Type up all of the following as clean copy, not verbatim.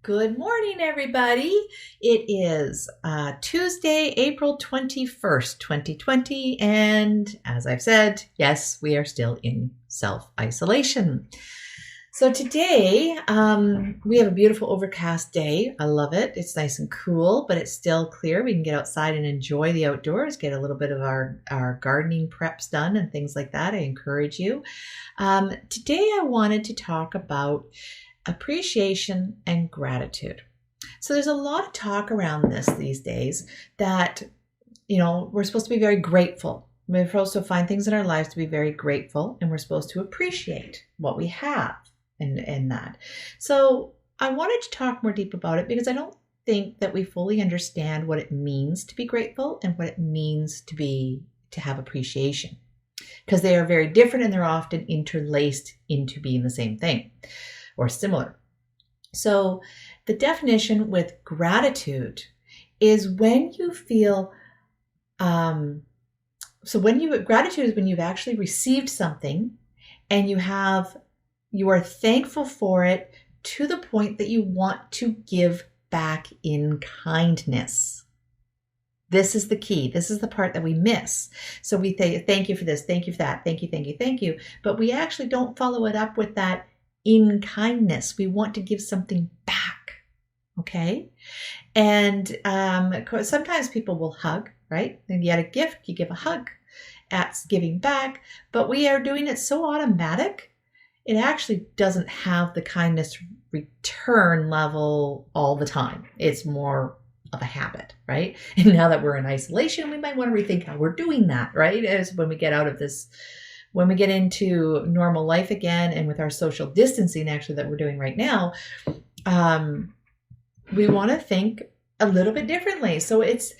Good morning, everybody. It is Tuesday, April 21st, 2020. And as I've said, yes, we are still in self-isolation. So today, we have a beautiful overcast day. I love it. It's nice and cool, but it's still clear. We can get outside and enjoy the outdoors, get a little bit of our gardening preps done and things like that. I encourage you. Today, I wanted to talk about appreciation and gratitude. So there's a lot of talk around this these days that, we're supposed to be very grateful. We're supposed to find things in our lives to be very grateful, and we're supposed to appreciate what we have in that. So I wanted to talk more deep about it because I don't think that we fully understand what it means to be grateful and what it means to have appreciation, because they are very different and they're often interlaced into being the same thing or similar. So the definition with gratitude is when you feel, gratitude is when you've actually received something and you are thankful for it to the point that you want to give back in kindness. This is the key. This is the part that we miss. So we say, thank you for this, thank you for that, thank you, thank you, thank you. But we actually don't follow it up with that in kindness. We want to give something back, okay? And sometimes people will hug, right? And you get a gift, you give a hug. That's giving back, but we are doing it so automatic, it actually doesn't have the kindness return level all the time. It's more of a habit, right? And now that we're in isolation, we might want to rethink how we're doing that, right? As when we get out of this, when we get into normal life again, and with our social distancing actually that we're doing right now, we want to think a little bit differently. So it's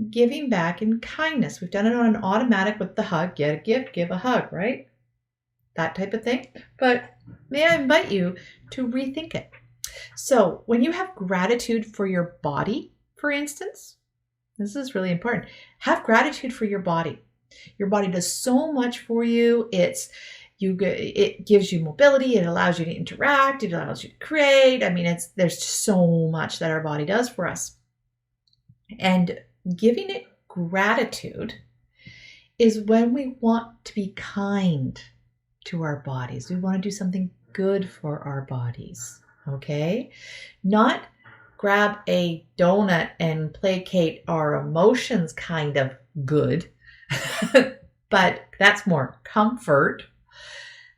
giving back in kindness. We've done it on an automatic with the hug, get a gift, give a hug, right? That type of thing. But may I invite you to rethink it. So when you have gratitude for your body, for instance, this is really important. Have gratitude for your body. Your body does so much for you. It gives you mobility. It allows you to interact. It allows you to create. I mean, there's so much that our body does for us. And giving it gratitude is when we want to be kind to our bodies. We want to do something good for our bodies, okay? Not grab a donut and placate our emotions kind of good, but that's more comfort.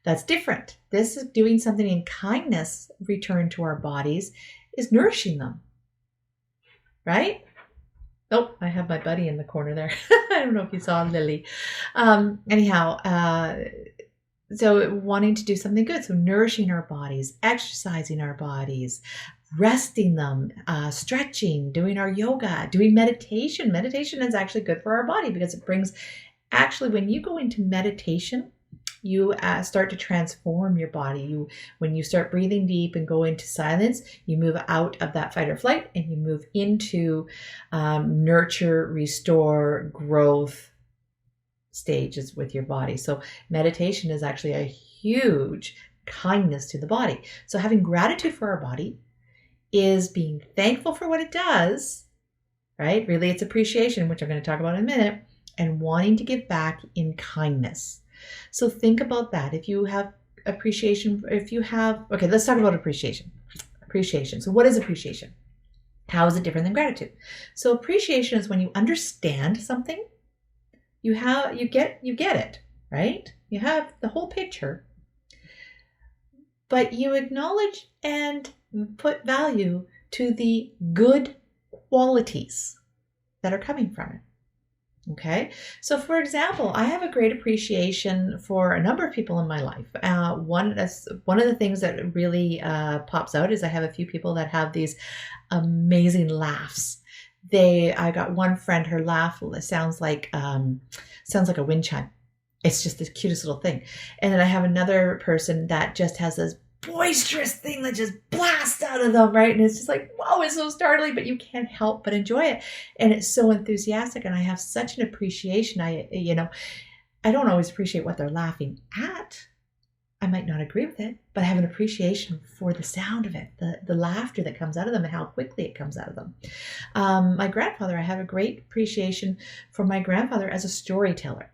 That's different. This is doing something in kindness, return to our bodies, is nourishing them, right? Oh, I have my buddy in the corner there. I don't know if you saw Lily. So wanting to do something good. So nourishing our bodies, exercising our bodies, resting them, stretching, doing our yoga, doing meditation. Meditation is actually good for our body because it brings, actually, when you go into meditation, you start to transform your body. When you start breathing deep and go into silence, you move out of that fight or flight and you move into nurture, restore, growth stages with your body. So meditation is actually a huge kindness to the body. So having gratitude for our body is being thankful for what it does, right? Really, it's appreciation, which I'm going to talk about in a minute, and wanting to give back in kindness. So think about that. If you have appreciation, okay, let's talk about appreciation. Appreciation. So what is appreciation? How is it different than gratitude? So appreciation is when you understand something, you get it, right? You have the whole picture, but you acknowledge and put value to the good qualities that are coming from it. Okay, so for example, I have a great appreciation for a number of people in my life. One of the things that really pops out is I have a few people that have these amazing laughs. I got one friend, her laugh sounds like a wind chime. It's just the cutest little thing. And then I have another person that just has this boisterous thing that just blasts out of them, right? And it's just like, whoa, it's so startling, but you can't help but enjoy it. And it's so enthusiastic. And I have such an appreciation. I don't always appreciate what they're laughing at. I might not agree with it, but I have an appreciation for the sound of it, the laughter that comes out of them and how quickly it comes out of them. My grandfather, I have a great appreciation for my grandfather as a storyteller.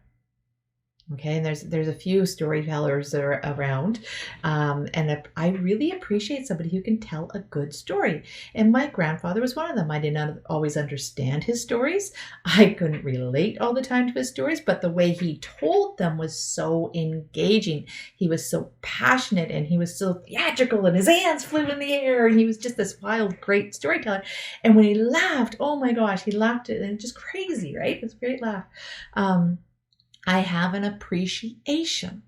Okay, and there's a few storytellers that are around, and I really appreciate somebody who can tell a good story. And my grandfather was one of them. I did not always understand his stories. I couldn't relate all the time to his stories, but the way he told them was so engaging. He was so passionate, and he was so theatrical, and his hands flew in the air, and he was just this wild, great storyteller. And when he laughed, oh my gosh, he laughed and just crazy, right? It was a great laugh. I have an appreciation.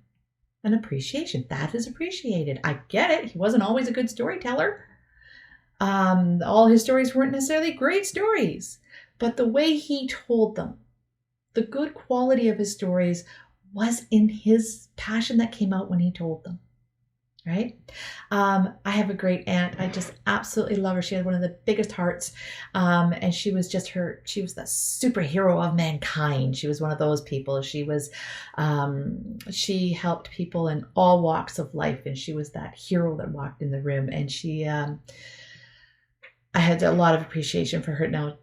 That is appreciated. I get it. He wasn't always a good storyteller. All his stories weren't necessarily great stories, but the way he told them, the good quality of his stories was in his passion that came out when he told them. Right? I have a great aunt. I just absolutely love her. She had one of the biggest hearts. And she was the superhero of mankind. She was one of those people. She helped people in all walks of life. And she was that hero that walked in the room. And I had a lot of appreciation for her. Now,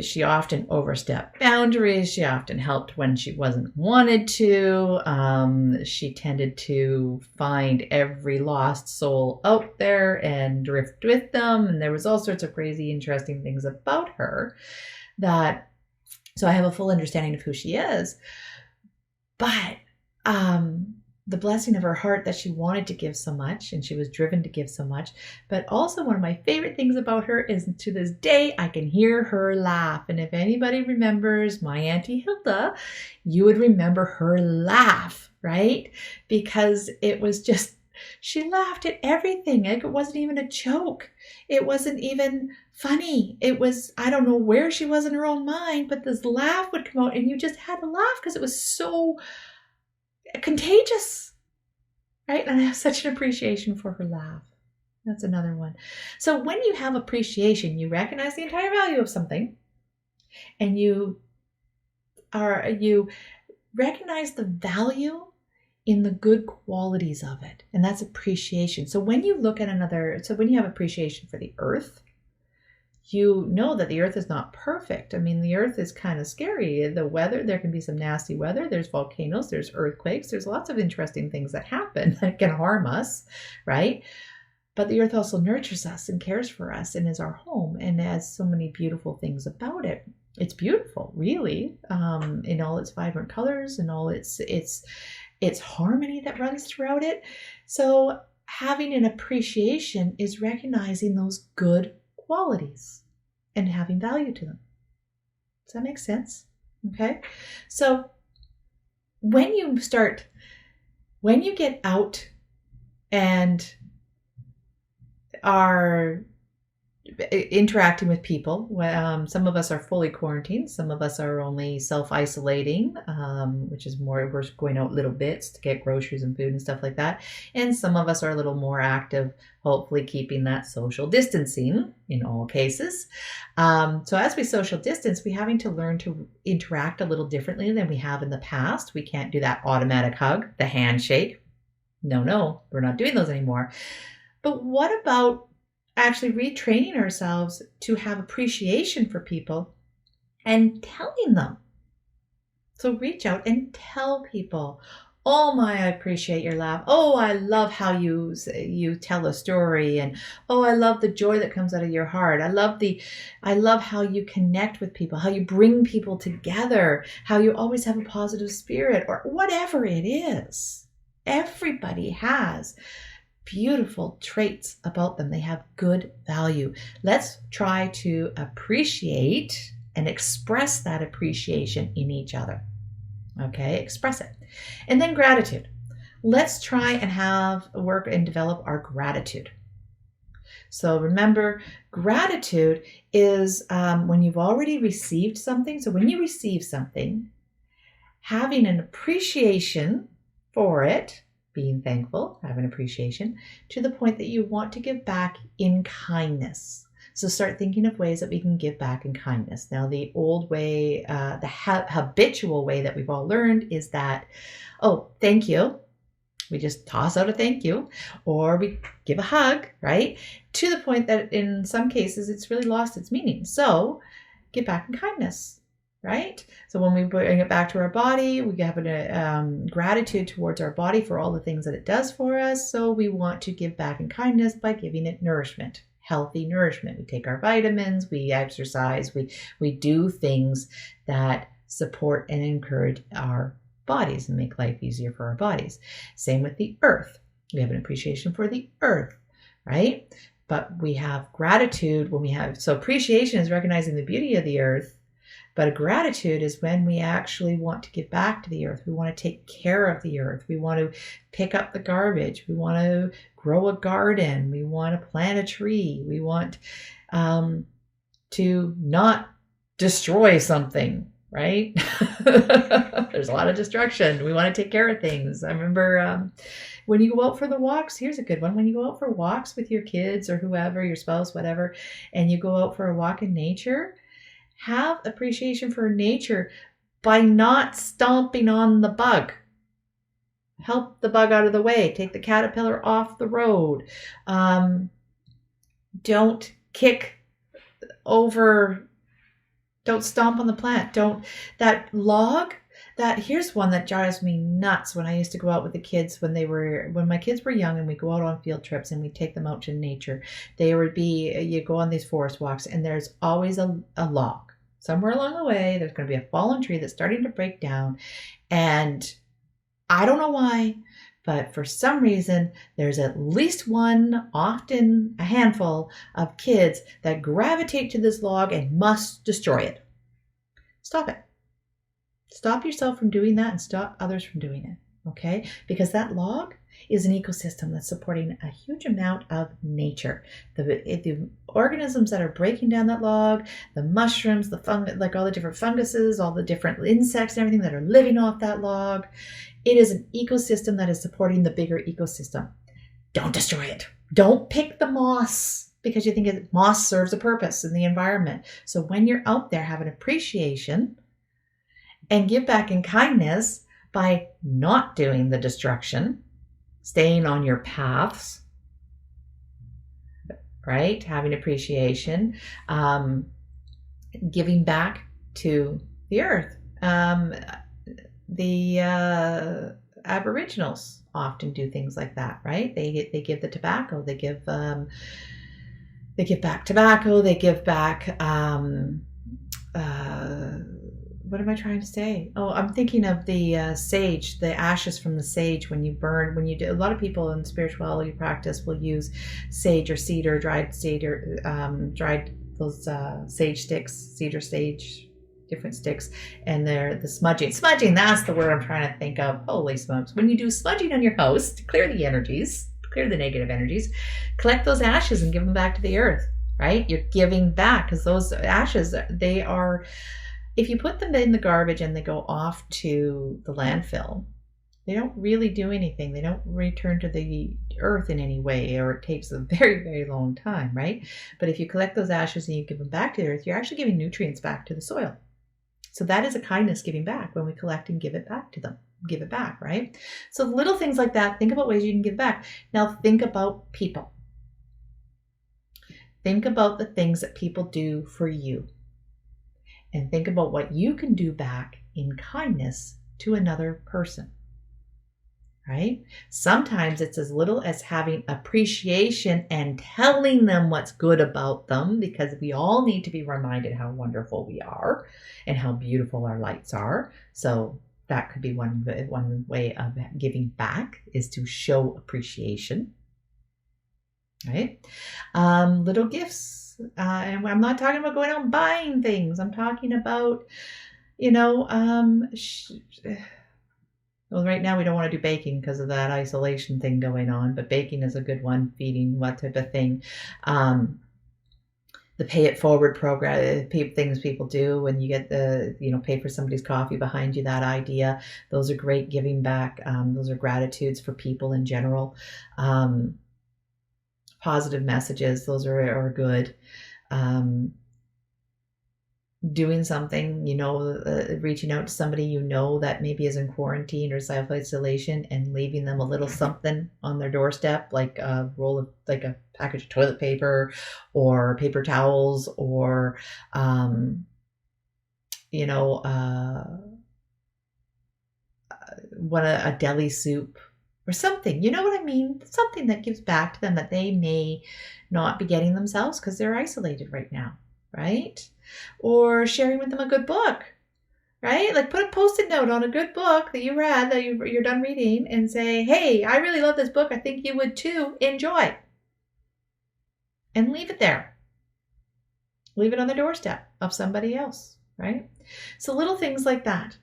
she often overstepped boundaries. She often helped when she wasn't wanted to. She tended to find every lost soul out there and drift with them. And there was all sorts of crazy, interesting things about her so I have a full understanding of who she is. But, the blessing of her heart that she wanted to give so much, and she was driven to give so much. But also one of my favorite things about her is to this day, I can hear her laugh. And if anybody remembers my Auntie Hilda, you would remember her laugh, right? Because it was just, she laughed at everything. It wasn't even a joke. It wasn't even funny. It was, I don't know where she was in her own mind, but this laugh would come out and you just had to laugh because it was so contagious, right? And I have such an appreciation for her laugh. That's another one. So when you have appreciation, you recognize the entire value of something, and you recognize the value in the good qualities of it, and that's appreciation. So when you look at when you have appreciation for the earth, you know that the earth is not perfect. I mean, the earth is kind of scary. The weather, there can be some nasty weather. There's volcanoes, there's earthquakes. There's lots of interesting things that happen that can harm us, right? But the earth also nurtures us and cares for us and is our home and has so many beautiful things about it. It's beautiful, really, in all its vibrant colors and all its harmony that runs throughout it. So having an appreciation is recognizing those good qualities and having value to them. Does that make sense? Okay. So when you get out and are interacting with people, some of us are fully quarantined, some of us are only self-isolating, which is more, we're going out little bits to get groceries and food and stuff like that, and some of us are a little more active, hopefully keeping that social distancing in all cases. So as we social distance, we're having to learn to interact a little differently than we have in the past. We can't do that automatic hug, the handshake. No, we're not doing those anymore. But what about actually retraining ourselves to have appreciation for people and telling them? So reach out and tell people, oh my, I appreciate your laugh. Oh, I love how you tell a story. And oh, I love the joy that comes out of your heart. I love how you connect with people, how you bring people together, how you always have a positive spirit, or whatever it is. Everybody has beautiful traits about them. They have good value. Let's try to appreciate and express that appreciation in each other. Okay, express it. And then gratitude. Let's try and work and develop our gratitude. So remember, gratitude is when you've already received something. So when you receive something, having an appreciation for it, being thankful, have an appreciation, to the point that you want to give back in kindness. So start thinking of ways that we can give back in kindness. Now, the old way, the habitual way that we've all learned is that, oh, thank you. We just toss out a thank you, or we give a hug, right? To the point that in some cases it's really lost its meaning. So give back in kindness, right? So when we bring it back to our body, we have a gratitude towards our body for all the things that it does for us. So we want to give back in kindness by giving it nourishment, healthy nourishment. We take our vitamins, we exercise, we do things that support and encourage our bodies and make life easier for our bodies. Same with the earth. We have an appreciation for the earth, right? But we have gratitude when we have, so appreciation is recognizing the beauty of the earth, but a gratitude is when we actually want to give back to the earth. We want to take care of the earth. We want to pick up the garbage. We want to grow a garden. We want to plant a tree. We want to not destroy something, right? There's a lot of destruction. We want to take care of things. I remember when you go out for the walks, here's a good one. When you go out for walks with your kids or whoever, your spouse, whatever, and you go out for a walk in nature, have appreciation for nature by not stomping on the bug. Help the bug out of the way. Take the caterpillar off the road. Don't kick over, don't stomp on the plant. That log, here's one that drives me nuts when I used to go out with the kids when my kids were young, and we go out on field trips and we take them out to nature. You go on these forest walks and there's always a log. Somewhere along the way, there's going to be a fallen tree that's starting to break down. And I don't know why, but for some reason, there's at least one, often a handful of kids that gravitate to this log and must destroy it. Stop it. Stop yourself from doing that and stop others from doing it, okay? Because that log is an ecosystem that's supporting a huge amount of nature. The organisms that are breaking down that log, the mushrooms, the fungus, like all the different funguses, all the different insects and everything that are living off that log, it is an ecosystem that is supporting the bigger ecosystem. Don't destroy it. Don't pick the moss because you think moss serves a purpose in the environment. So when you're out there, have an appreciation and give back in kindness by not doing the destruction, staying on your paths, right? Having appreciation, giving back to the earth. The Aboriginals often do things like that, right? They give the tobacco. They give back tobacco. They give back. What am I trying to say? Oh, I'm thinking of the sage, the ashes from the sage. When you burn, a lot of people in spirituality practice will use sage or cedar, dried cedar, dried those sage sticks, cedar sage, different sticks, and they're the smudging. Smudging, that's the word I'm trying to think of. Holy smokes. When you do smudging on your house to clear the energies, clear the negative energies, collect those ashes and give them back to the earth, right? You're giving back because those ashes, they are, if you put them in the garbage and they go off to the landfill, they don't really do anything. They don't return to the earth in any way, or it takes a very, very long time, right? But if you collect those ashes and you give them back to the earth, you're actually giving nutrients back to the soil. So that is a kindness giving back when we collect and give it back to them. Give it back, right? So little things like that, think about ways you can give back. Now think about people. Think about the things that people do for you. And think about what you can do back in kindness to another person, right? Sometimes it's as little as having appreciation and telling them what's good about them, because we all need to be reminded how wonderful we are and how beautiful our lights are. So that could be one way of giving back, is to show appreciation, right? Little gifts. And I'm not talking about going out and buying things. I'm talking about, well, right now we don't want to do baking because of that isolation thing going on, but baking is a good one, feeding, what type of thing. The pay it forward program, things people do when you get pay for somebody's coffee behind you, that idea. Those are great giving back. Those are gratitudes for people in general. Positive messages, those are good. doing something, reaching out to somebody that maybe is in quarantine or self-isolation and leaving them a little something on their doorstep, like a package of toilet paper or paper towels or, a deli soup or something, you know what I mean? Something that gives back to them that they may not be getting themselves because they're isolated right now, right? Or sharing with them a good book, right? Like put a Post-it note on a good book that you read, that you're done reading, and say, hey, I really love this book. I think you would too. Enjoy. And leave it there. Leave it on the doorstep of somebody else, right? So little things like that,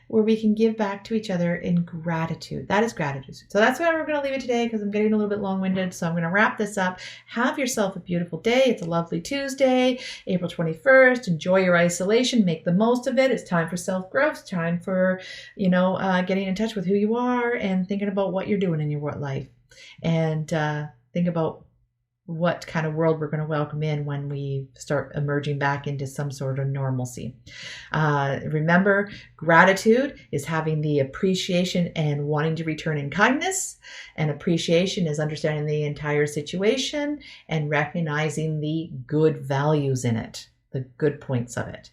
where we can give back to each other in gratitude. That is gratitude. So that's why we're going to leave it today, because I'm getting a little bit long-winded. So I'm going to wrap this up. Have yourself a beautiful day. It's a lovely Tuesday, April 21st. Enjoy your isolation. Make the most of it. It's time for self-growth. Time for, getting in touch with who you are and thinking about what you're doing in your life. And think about what kind of world we're going to welcome in when we start emerging back into some sort of normalcy. Remember, gratitude is having the appreciation and wanting to return in kindness. And appreciation is understanding the entire situation and recognizing the good values in it, the good points of it.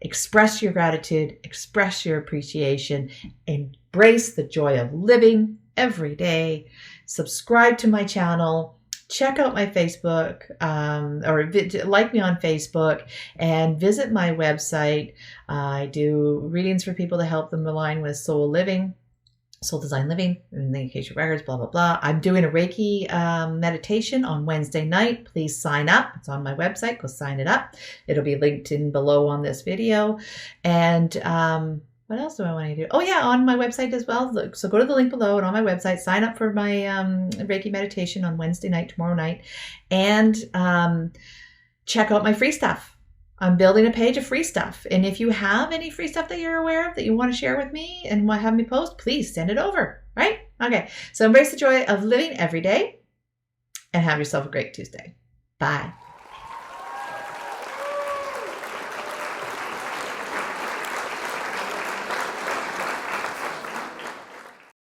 Express your gratitude, express your appreciation, embrace the joy of living every day. Subscribe to my channel. Check out my Facebook or like me on Facebook and visit my website. I do readings for people to help them align with soul design living, and the Akashic records, blah, blah, blah. I'm doing a Reiki meditation on Wednesday night. Please sign up. It's on my website. Go sign it up. It'll be linked in below on this video. And what else do I want to do? Oh, yeah, on my website as well. So go to the link below and on my website, sign up for my Reiki meditation on Wednesday night, tomorrow night, and check out my free stuff. I'm building a page of free stuff. And if you have any free stuff that you're aware of that you want to share with me and want to have me post, please send it over, right? Okay, so embrace the joy of living every day and have yourself a great Tuesday. Bye.